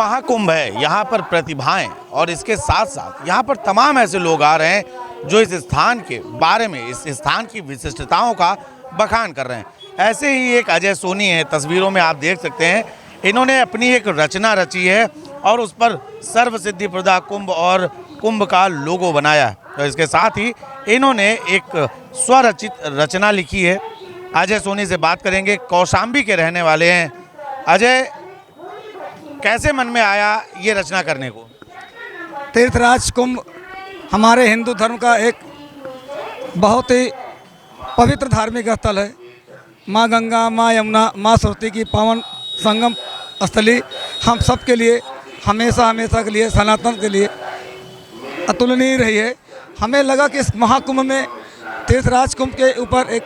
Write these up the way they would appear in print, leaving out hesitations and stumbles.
महाकुंभ है, यहाँ पर प्रतिभाएं और इसके साथ साथ यहाँ पर तमाम ऐसे लोग आ रहे हैं जो इस स्थान के बारे में, इस स्थान की विशिष्टताओं का बखान कर रहे हैं। ऐसे ही एक अजय सोनी है, तस्वीरों में आप देख सकते हैं। इन्होंने अपनी एक रचना रची है और उस पर सर्व सिद्धि प्रदा कुंभ और कुंभ का लोगो बनाया है। तो इसके साथ ही इन्होंने एक स्वरचित रचना लिखी है। अजय सोनी से बात करेंगे, कौशाम्बी के रहने वाले हैं। अजय, कैसे मन में आया ये रचना करने को? तीर्थराज कुंभ हमारे हिंदू धर्म का एक बहुत ही पवित्र धार्मिक स्थल है। माँ गंगा, माँ यमुना, माँ सरस्वती की पावन संगम स्थली हम सब के लिए हमेशा के लिए, सनातन के लिए अतुलनीय रही है। हमें लगा कि इस महाकुंभ में तीर्थराज कुंभ के ऊपर एक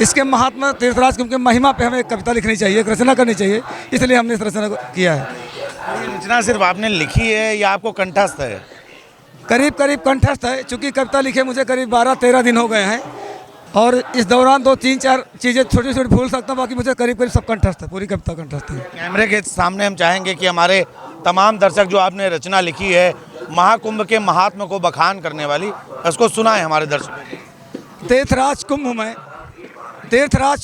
इसके महात्मा, तीर्थराज कुंभ के महिमा पे हमें एक कविता लिखनी चाहिए, एक रचना करनी चाहिए, इसलिए हमने इस रचना को किया है। ये रचना सिर्फ आपने लिखी है या आपको कंठस्थ है? करीब कंठस्थ है, चूँकि कविता लिखे मुझे करीब 12-13 दिन हो गए हैं और इस दौरान 2-3-4 चीज़ें छोटी छोटी भूल सकता हूँ, बाकी मुझे करीब सब कंठस्थ है, पूरी कविता कंठस्थ है। कैमरे के सामने हम चाहेंगे कि हमारे तमाम दर्शक जो आपने रचना लिखी है महाकुंभ के महात्मा को बखान करने वाली, उसको सुनाएं हमारे दर्शकों को। तीर्थराज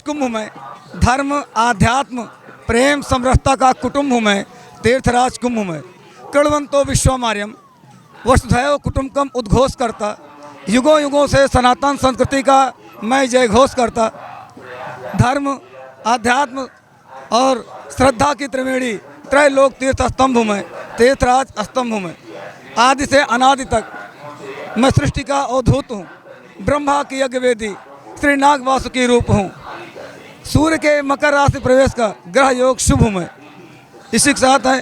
कुंभ में धर्म आध्यात्म प्रेम समरसता का कुटुंब हूँ मैं। तीर्थराज कुंभ में कृण्वन्तो विश्वमार्यम वसुधैव कुटुम्बकम उद्घोष करता, युगों युगों से सनातन संस्कृति का मैं जय घोष करता। धर्म आध्यात्म और श्रद्धा की त्रिवेणी त्रैलोक तीर्थ स्तंभ में, तीर्थराज स्तंभ में। आदि से अनादि तक मैं सृष्टि का अवधूत हूँ, ब्रह्मा की यज्ञवेदी श्री नाग वासुकी रूप हूँ। सूर्य के मकर राशि प्रवेश का ग्रह योग शुभ हूँ मैं। इसी के साथ है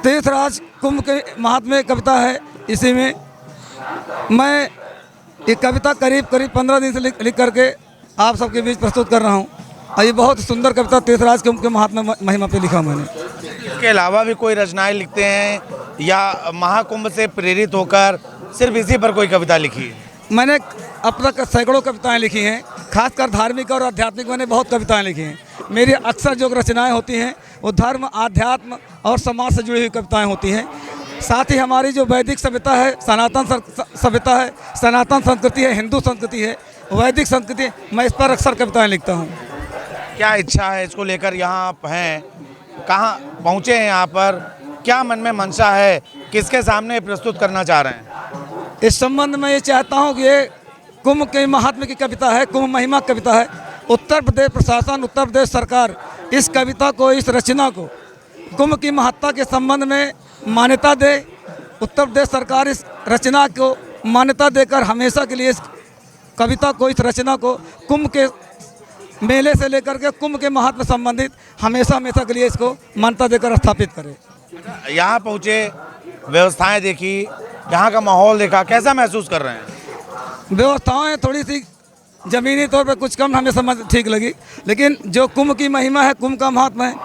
तीर्थराज कुंभ के महात्म्य कविता है। इसी में मैं ये कविता करीब 15 दिन से लिख करके आप सबके बीच प्रस्तुत कर रहा हूँ। और ये बहुत सुंदर कविता तीर्थराज कुंभ के महात्म्य महिमा पे लिखा मैंने। इसके अलावा भी कोई रचनाएं लिखते हैं या महाकुंभ से प्रेरित होकर सिर्फ इसी पर कोई कविता लिखी है? मैंने अब तक सैकड़ों कविताएं लिखी हैं, खासकर धार्मिक और आध्यात्मिक मैंने बहुत कविताएं लिखी हैं। मेरी अक्सर जो रचनाएं होती हैं वो धर्म आध्यात्म और समाज से जुड़ी हुई कविताएं होती हैं। साथ ही हमारी जो वैदिक सभ्यता है, सनातन सभ्यता है, सनातन संस्कृति है, हिंदू संस्कृति है, वैदिक संस्कृति, मैं इस पर अक्सर कविताएँ लिखता हूँ। क्या इच्छा है इसको लेकर? यहाँ आप हैं, कहाँ पहुँचे हैं, यहाँ पर क्या मन में मंशा है, किसके सामने प्रस्तुत करना चाह रहे हैं? इस संबंध में ये चाहता हूँ कि ये कुंभ के महात्म्य की कविता है, कुंभ महिमा कविता है। उत्तर प्रदेश प्रशासन, उत्तर प्रदेश सरकार इस कविता को, इस रचना को कुंभ की महत्ता के संबंध में मान्यता दे। उत्तर प्रदेश सरकार इस रचना को मान्यता देकर हमेशा के लिए इस कविता को, इस रचना को कुंभ के मेले से लेकर के कुंभ के महात्म्य संबंधित हमेशा के लिए इसको मान्यता देकर स्थापित करे। यहाँ पहुँचे, व्यवस्थाएं देखी, यहाँ का माहौल देखा, कैसा महसूस कर रहे हैं? व्यवस्थाएं थोड़ी सी ज़मीनी तौर पर कुछ कम हमें समझ ठीक लगी, लेकिन जो कुंभ की महिमा है, कुंभ का महात्मा है,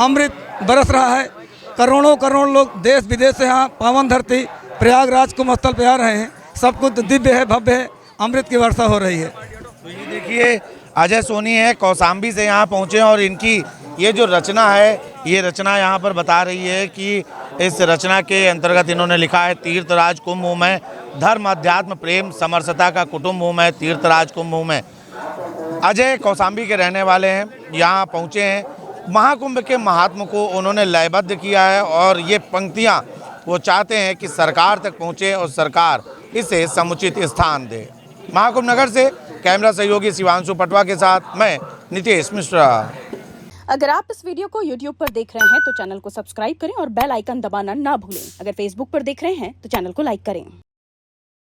अमृत बरस रहा है। करोड़ों लोग देश विदेश से यहाँ पावन धरती प्रयागराज कुंभ स्थल पे आ रहे हैं। सब कुछ दिव्य है, भव्य है, अमृत की वर्षा हो रही है। तो ये देखिए, अजय सोनी है, कौशाम्बी से यहाँ पहुँचे और इनकी ये जो रचना है, ये रचना यहाँ पर बता रही है कि इस रचना के अंतर्गत इन्होंने लिखा है, तीर्थराज कुंभ हूँ मैं, धर्म अध्यात्म प्रेम समरसता का कुटुंब हूँ मैं, तीर्थराज कुंभ हूँ मैं। अजय कौशाम्बी के रहने वाले हैं, यहाँ पहुँचे हैं। महाकुंभ के महात्म को उन्होंने लयबद्ध किया है और ये पंक्तियाँ वो चाहते हैं कि सरकार तक पहुँचे और सरकार इसे समुचित स्थान दे। महाकुंभ नगर से कैमरा सहयोगी शिवांशु पटवा के साथ मैं नितेश मिश्रा। अगर आप इस वीडियो को YouTube पर देख रहे हैं तो चैनल को सब्सक्राइब करें और बेल आइकन दबाना ना भूलें। अगर Facebook पर देख रहे हैं तो चैनल को लाइक करें।